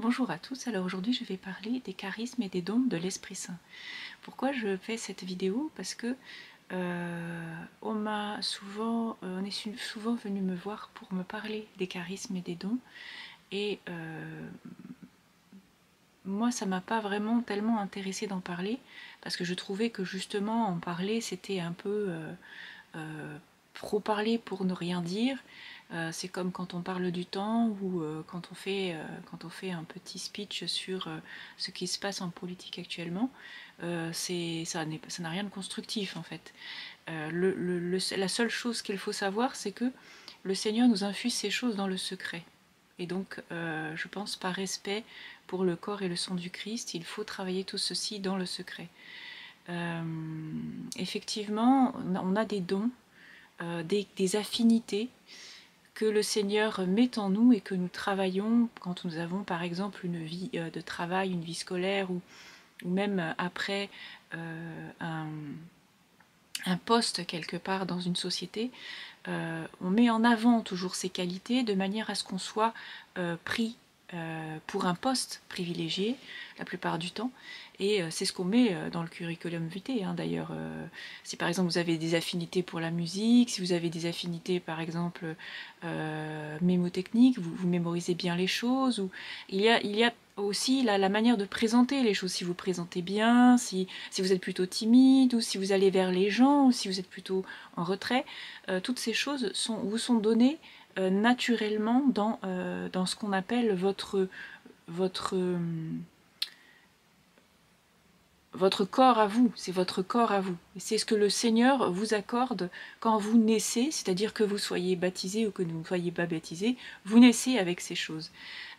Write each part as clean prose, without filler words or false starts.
Bonjour à tous, alors aujourd'hui je vais parler des charismes et des dons de l'Esprit Saint. Pourquoi je fais cette vidéo? Parce que on est souvent venu me voir pour me parler des charismes et des dons, et moi ça m'a pas vraiment tellement intéressé d'en parler, parce que je trouvais que justement en parler c'était un peu trop parler pour ne rien dire. C'est comme quand on parle du temps ou quand on fait un petit speech sur ce qui se passe en politique actuellement. Ça n'a rien de constructif en fait. La seule chose qu'il faut savoir, c'est que le Seigneur nous infuse ces choses dans le secret. Et donc, je pense par respect pour le corps et le sang du Christ, il faut travailler tout ceci dans le secret. Effectivement, on a des dons, des affinités que le Seigneur met en nous et que nous travaillons quand nous avons par exemple une vie de travail, une vie scolaire, ou même après un poste quelque part dans une société. On met en avant toujours ces qualités de manière à ce qu'on soit pris pour un poste privilégié la plupart du temps, et c'est ce qu'on met dans le curriculum vitae, hein, d'ailleurs. Si par exemple vous avez des affinités pour la musique, si vous avez des affinités par exemple mémotechniques, vous mémorisez bien les choses, ou il y a aussi la manière de présenter les choses, si vous présentez bien, si vous êtes plutôt timide, ou si vous allez vers les gens, ou si vous êtes plutôt en retrait. Toutes ces choses vous sont données naturellement dans ce qu'on appelle votre corps à vous, c'est votre corps à vous. C'est ce que le Seigneur vous accorde quand vous naissez, c'est-à-dire que vous soyez baptisé ou que vous ne soyez pas baptisé, vous naissez avec ces choses.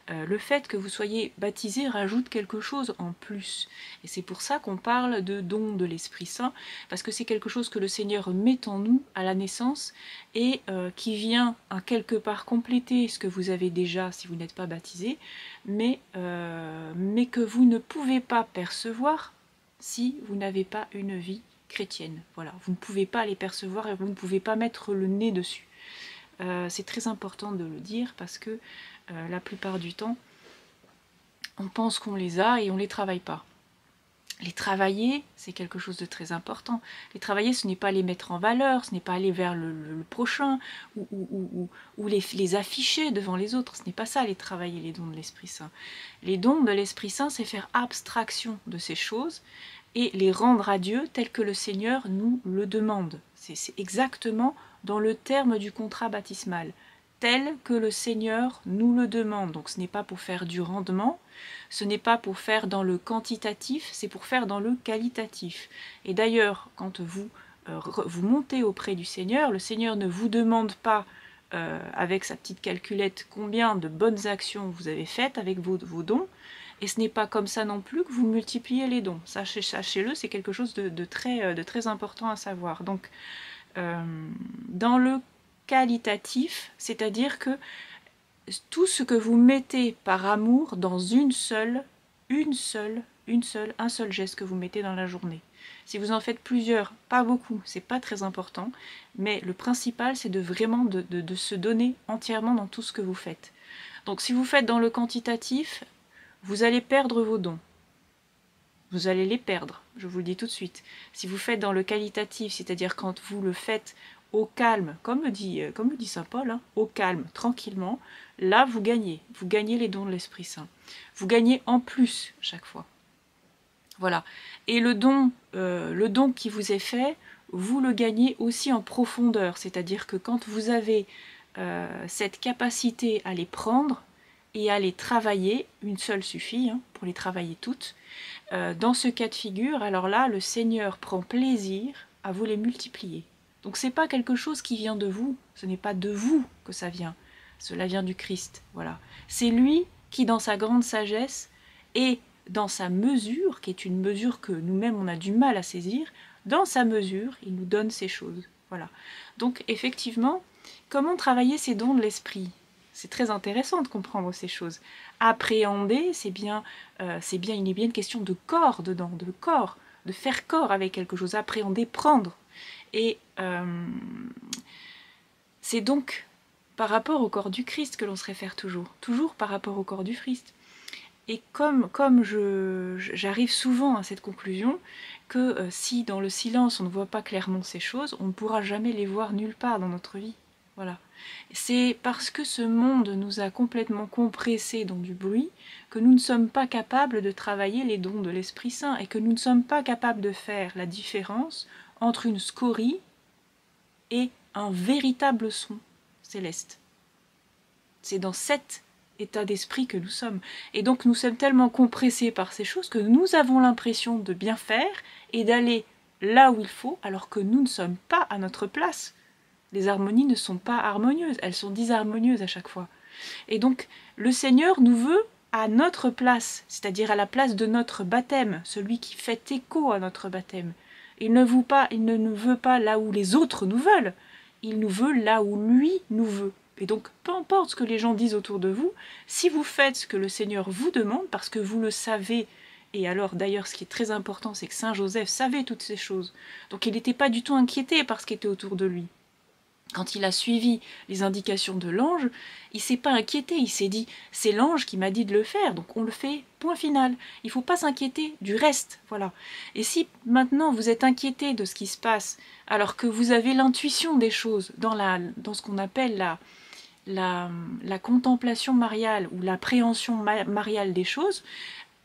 Le fait que vous soyez baptisé rajoute quelque chose en plus. Et c'est pour ça qu'on parle de don de l'Esprit Saint, parce que c'est quelque chose que le Seigneur met en nous à la naissance et qui vient à quelque part compléter ce que vous avez déjà si vous n'êtes pas baptisé, mais que vous ne pouvez pas percevoir si vous n'avez pas une vie chrétienne. Voilà, vous ne pouvez pas les percevoir et vous ne pouvez pas mettre le nez dessus. C'est très important de le dire parce que la plupart du temps, on pense qu'on les a et on ne les travaille pas. Les travailler, c'est quelque chose de très important. Les travailler, ce n'est pas les mettre en valeur, ce n'est pas aller vers le prochain ou les afficher devant les autres. Ce n'est pas ça, les travailler, les dons de l'Esprit Saint. Les dons de l'Esprit Saint, c'est faire abstraction de ces choses et les rendre à Dieu tel que le Seigneur nous le demande. C'est exactement dans le terme du contrat baptismal, tel que le Seigneur nous le demande. Donc ce n'est pas pour faire du rendement, ce n'est pas pour faire dans le quantitatif, c'est pour faire dans le qualitatif. Et d'ailleurs, quand vous montez auprès du Seigneur, le Seigneur ne vous demande pas avec sa petite calculette combien de bonnes actions vous avez faites avec vos dons, et ce n'est pas comme ça non plus que vous multipliez les dons. Sachez-le, c'est quelque chose de très important à savoir. Donc, dans le qualitatif, c'est-à-dire que tout ce que vous mettez par amour dans un seul geste que vous mettez dans la journée. Si vous en faites plusieurs, pas beaucoup, c'est pas très important, mais le principal c'est de vraiment de se donner entièrement dans tout ce que vous faites. Donc si vous faites dans le quantitatif, vous allez perdre vos dons. Vous allez les perdre, je vous le dis tout de suite. Si vous faites dans le qualitatif, c'est-à-dire quand vous le faites au calme, comme le dit saint Paul, hein, au calme, tranquillement, là vous gagnez les dons de l'Esprit Saint. Vous gagnez en plus chaque fois. Voilà. Et le don qui vous est fait, vous le gagnez aussi en profondeur, c'est-à-dire que quand vous avez cette capacité à les prendre et à les travailler, une seule suffit hein, pour les travailler toutes, dans ce cas de figure, alors là, le Seigneur prend plaisir à vous les multiplier. Donc c'est pas quelque chose qui vient de vous, ce n'est pas de vous que ça vient, cela vient du Christ, voilà. C'est lui qui, dans sa grande sagesse et dans sa mesure, qui est une mesure que nous-mêmes on a du mal à saisir, dans sa mesure, il nous donne ces choses, voilà. Donc effectivement, comment travailler ces dons de l'esprit ? C'est très intéressant de comprendre ces choses. Appréhender, il est bien une question de corps dedans, de corps, de faire corps avec quelque chose, appréhender, prendre. Et c'est donc par rapport au corps du Christ que l'on se réfère toujours par rapport au corps du Christ. Et j'arrive souvent à cette conclusion que si dans le silence on ne voit pas clairement ces choses, on ne pourra jamais les voir nulle part dans notre vie. Voilà. C'est parce que ce monde nous a complètement compressés dans du bruit que nous ne sommes pas capables de travailler les dons de l'Esprit Saint et que nous ne sommes pas capables de faire la différence entre une scorie et un véritable son céleste. C'est dans cet état d'esprit que nous sommes. Et donc nous sommes tellement compressés par ces choses que nous avons l'impression de bien faire et d'aller là où il faut, alors que nous ne sommes pas à notre place. Les harmonies ne sont pas harmonieuses, elles sont disharmonieuses à chaque fois. Et donc le Seigneur nous veut à notre place, c'est-à-dire à la place de notre baptême, celui qui fait écho à notre baptême. Il ne nous veut pas là où les autres nous veulent, il nous veut là où lui nous veut. Et donc, peu importe ce que les gens disent autour de vous, si vous faites ce que le Seigneur vous demande, parce que vous le savez, et alors d'ailleurs ce qui est très important, c'est que Saint Joseph savait toutes ces choses, donc il n'était pas du tout inquiété par ce qui était autour de lui. Quand il a suivi les indications de l'ange, il ne s'est pas inquiété, il s'est dit « c'est l'ange qui m'a dit de le faire, donc on le fait, point final ». Il ne faut pas s'inquiéter du reste, voilà. Et si maintenant vous êtes inquiété de ce qui se passe, alors que vous avez l'intuition des choses dans ce qu'on appelle la contemplation mariale ou l'appréhension mariale des choses,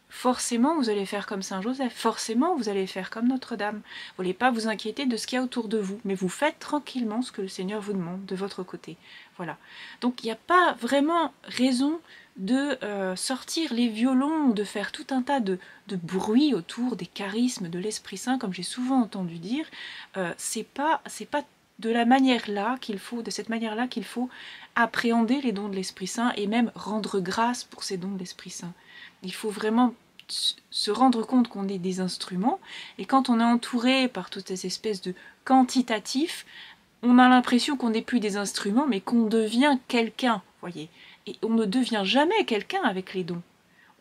forcément vous allez faire comme Saint Joseph, forcément vous allez faire comme Notre-Dame. Vous n'allez pas vous inquiéter de ce qu'il y a autour de vous, mais vous faites tranquillement ce que le Seigneur vous demande de votre côté. Voilà. Donc il n'y a pas vraiment raison de sortir les violons, de faire tout un tas de bruit autour des charismes de l'Esprit Saint, comme j'ai souvent entendu dire. C'est pas de la manière-là qu'il faut, de cette manière-là qu'il faut appréhender les dons de l'Esprit Saint et même rendre grâce pour ces dons de l'Esprit Saint. Il faut vraiment se rendre compte qu'on est des instruments, et quand on est entouré par toutes ces espèces de quantitatifs, on a l'impression qu'on n'est plus des instruments, mais qu'on devient quelqu'un, voyez. Et on ne devient jamais quelqu'un avec les dons.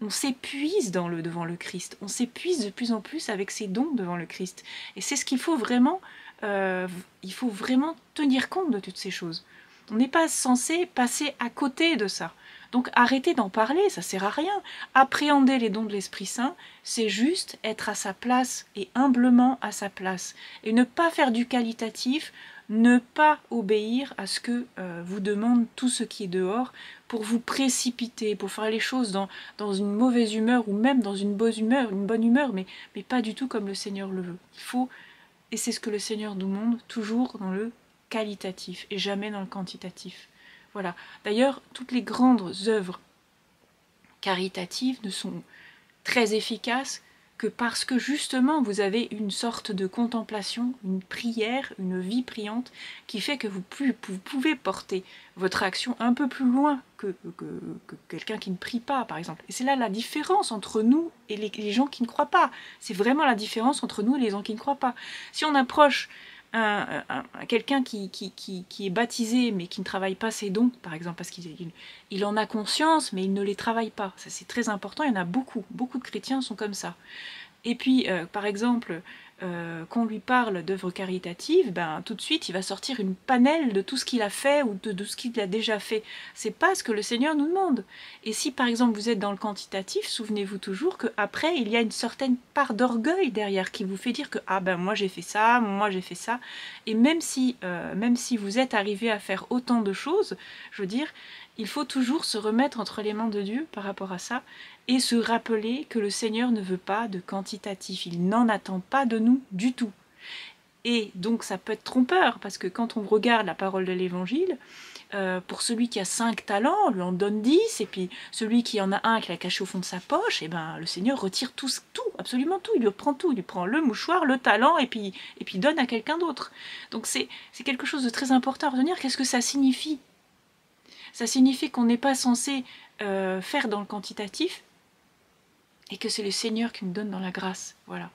On s'épuise devant le Christ, on s'épuise de plus en plus avec ses dons devant le Christ. Et c'est ce qu'il faut vraiment, il faut vraiment tenir compte de toutes ces choses. On n'est pas censé passer à côté de ça. Donc arrêtez d'en parler, ça sert à rien. Appréhender les dons de l'Esprit Saint, c'est juste être à sa place et humblement à sa place. Et ne pas faire du qualitatif, ne pas obéir à ce que vous demande tout ce qui est dehors pour vous précipiter, pour faire les choses dans une mauvaise humeur ou même dans une bonne humeur, mais pas du tout comme le Seigneur le veut. Il faut, et c'est ce que le Seigneur nous demande, toujours dans le qualitatif et jamais dans le quantitatif. Voilà. D'ailleurs, toutes les grandes œuvres caritatives ne sont très efficaces que parce que justement vous avez une sorte de contemplation, une prière, une vie priante qui fait que vous pouvez porter votre action un peu plus loin que quelqu'un qui ne prie pas, par exemple. Et c'est là la différence entre nous et les gens qui ne croient pas. C'est vraiment la différence entre nous et les gens qui ne croient pas. Si on approche quelqu'un qui est baptisé mais qui ne travaille pas ses dons, par exemple, parce qu'il en a conscience mais il ne les travaille pas. Ça c'est très important, il y en a beaucoup de chrétiens sont comme ça. Et puis, par exemple, qu'on lui parle d'œuvres caritatives, ben, tout de suite, il va sortir une panelle de tout ce qu'il a fait ou de ce qu'il a déjà fait. C'est pas ce que le Seigneur nous demande. Et si, par exemple, vous êtes dans le quantitatif, souvenez-vous toujours qu'après, il y a une certaine part d'orgueil derrière qui vous fait dire que « Ah ben, moi j'ai fait ça, moi j'ai fait ça ». Et même si vous êtes arrivé à faire autant de choses, je veux dire, il faut toujours se remettre entre les mains de Dieu par rapport à ça et se rappeler que le Seigneur ne veut pas de quantitatif, il n'en attend pas de nous du tout. Et donc ça peut être trompeur, parce que quand on regarde la parole de l'Évangile, pour celui qui a 5 talents, on lui en donne 10, et puis celui qui en a un qui l'a caché au fond de sa poche, et ben le Seigneur retire tout, absolument tout, il lui prend tout, il lui prend le mouchoir, le talent, et puis donne à quelqu'un d'autre. Donc c'est quelque chose de très important à retenir. Qu'est-ce que ça signifie ? Ça signifie qu'on n'est pas censé faire dans le quantitatif, et que c'est le Seigneur qui nous donne dans la grâce. Voilà.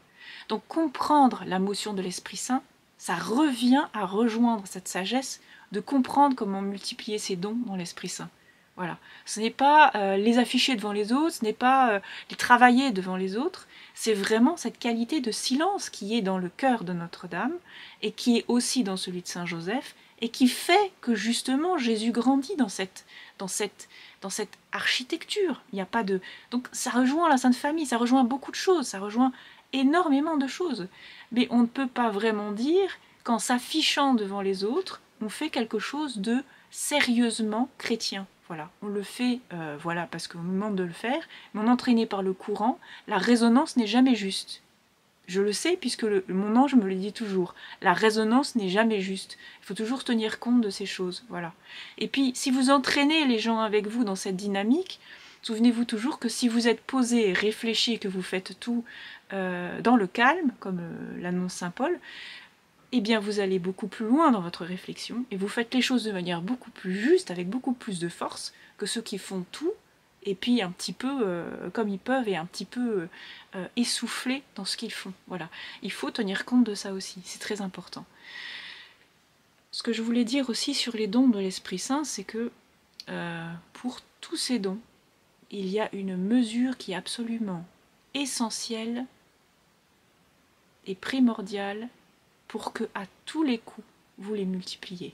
Donc comprendre la motion de l'Esprit Saint, ça revient à rejoindre cette sagesse de comprendre comment multiplier ses dons dans l'Esprit Saint. Voilà. Ce n'est pas les afficher devant les autres, ce n'est pas les travailler devant les autres, c'est vraiment cette qualité de silence qui est dans le cœur de Notre-Dame et qui est aussi dans celui de Saint Joseph et qui fait que justement Jésus grandit dans cette architecture. Il n'y a pas de... Donc ça rejoint la Sainte Famille, ça rejoint beaucoup de choses, ça rejoint énormément de choses. Mais on ne peut pas vraiment dire qu'en s'affichant devant les autres, on fait quelque chose de sérieusement chrétien. Voilà, on le fait voilà, parce qu'on nous demande de le faire, mais on est entraîné par le courant, la résonance n'est jamais juste. Je le sais puisque mon ange me le dit toujours. La résonance n'est jamais juste. Il faut toujours tenir compte de ces choses. Voilà. Et puis, si vous entraînez les gens avec vous dans cette dynamique, souvenez-vous toujours que si vous êtes posé, réfléchi, que vous faites tout dans le calme, comme l'annonce Saint Paul, eh bien vous allez beaucoup plus loin dans votre réflexion et vous faites les choses de manière beaucoup plus juste, avec beaucoup plus de force que ceux qui font tout et puis un petit peu comme ils peuvent et un petit peu essoufflés dans ce qu'ils font. Voilà. Il faut tenir compte de ça aussi, c'est très important. Ce que je voulais dire aussi sur les dons de l'Esprit Saint, c'est que pour tous ces dons, il y a une mesure qui est absolument essentielle et primordiale pour que à tous les coups vous les multipliez.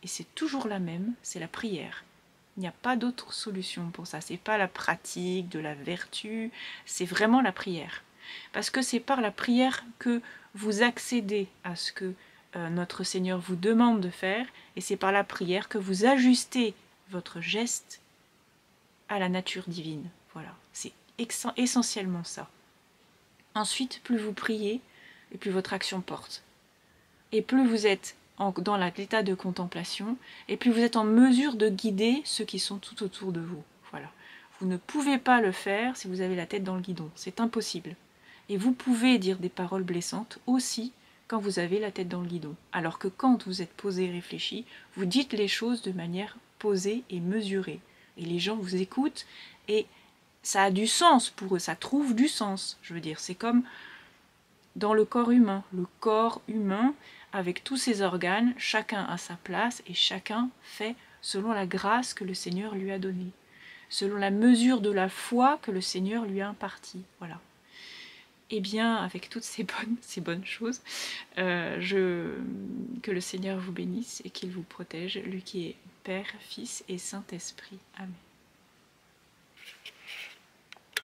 Et c'est toujours la même, c'est la prière. Il n'y a pas d'autre solution pour ça. C'est pas la pratique de la vertu, c'est vraiment la prière. Parce que c'est par la prière que vous accédez à ce que notre Seigneur vous demande de faire, et c'est par la prière que vous ajustez votre geste à la nature divine. Voilà, c'est essentiellement ça. Ensuite, plus vous priez, et plus votre action porte. Et plus vous êtes dans l'état de contemplation, et plus vous êtes en mesure de guider ceux qui sont tout autour de vous. Voilà. Vous ne pouvez pas le faire si vous avez la tête dans le guidon, c'est impossible. Et vous pouvez dire des paroles blessantes aussi quand vous avez la tête dans le guidon. Alors que quand vous êtes posé et réfléchi, vous dites les choses de manière posée et mesurée. Et les gens vous écoutent, et ça a du sens pour eux, ça trouve du sens. Je veux dire, c'est comme dans le corps humain. Le corps humain, avec tous ses organes, chacun a sa place et chacun fait selon la grâce que le Seigneur lui a donnée, selon la mesure de la foi que le Seigneur lui a impartie. Voilà. Et bien, avec toutes ces bonnes choses, que le Seigneur vous bénisse et qu'il vous protège, lui qui est Père, Fils et Saint-Esprit. Amen.